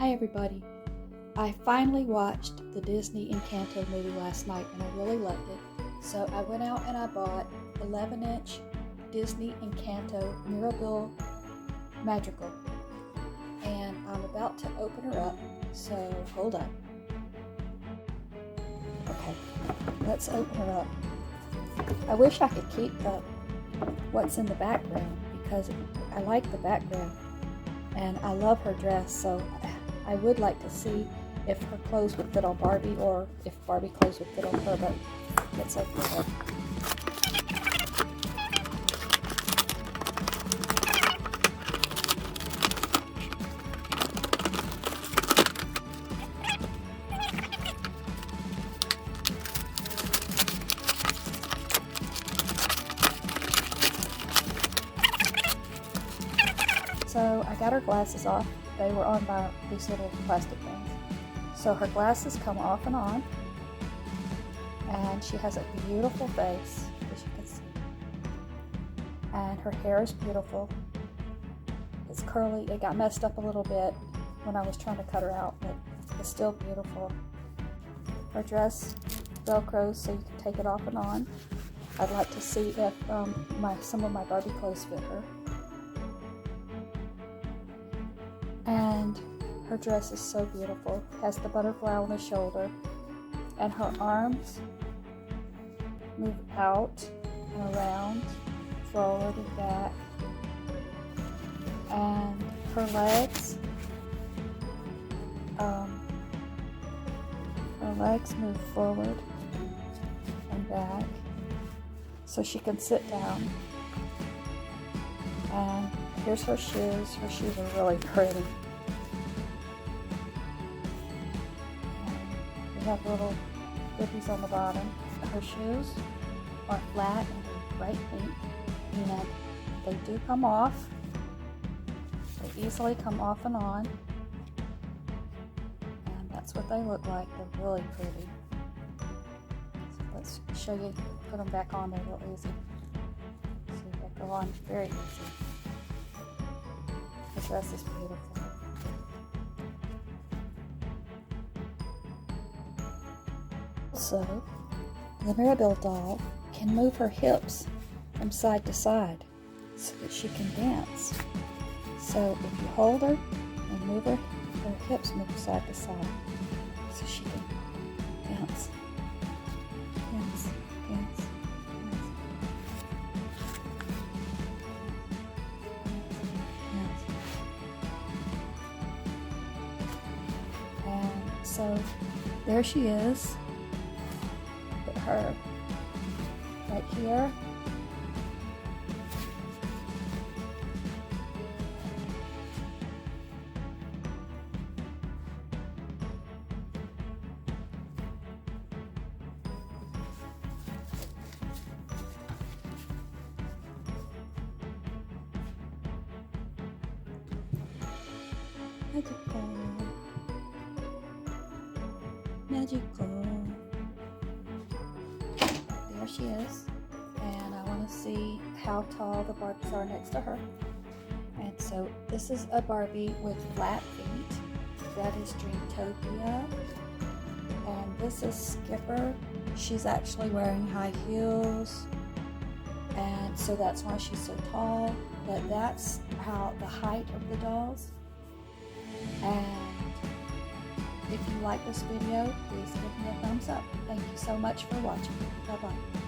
Hi everybody. I finally watched the Disney Encanto movie last night and I really loved it. So I went out and I bought 11-inch Disney Encanto Mirabel Madrigal. And I'm about to open her up, so hold on. Okay, let's open her up. I wish I could keep what's in the background because I like the background and I love her dress, so I would like to see if her clothes would fit on Barbie or if Barbie clothes would fit on her, but let's open it up. So I got her glasses off. They were on by these little plastic things. So her glasses come off and on. And she has a beautiful face, as you can see. And her hair is beautiful. It's curly. It got messed up a little bit when I was trying to cut her out, but it's still beautiful. Her dress velcros so you can take it off and on. I'd like to see if some of my Barbie clothes fit her. And her dress is so beautiful. Has the butterfly on the shoulder, and her arms move out and around, forward and back, and her legs move forward and back so she can sit down. And here's her shoes. Her shoes are really pretty. And we have little booties on the bottom. Her shoes are flat and bright pink, and they do come off. They easily come off and on. And that's what they look like. They're really pretty. So let's show you, put them back on there real easy. See, they go on very easy. The dress is beautiful. Also, the Mirabel doll can move her hips from side to side so that she can dance. So if you hold her and move her hips move side to side so she can dance. Dance, dance, dance. So there she is. Put her right here. Magical. There she is, and I want to see how tall the Barbies are next to her. And so this is a Barbie with flat feet. That is Dreamtopia. And this is Skipper. She's actually wearing high heels, and so that's why she's so tall. But that's how the height of the dolls. And if you like this video, please give me a thumbs up. Thank you so much for watching. Bye-bye.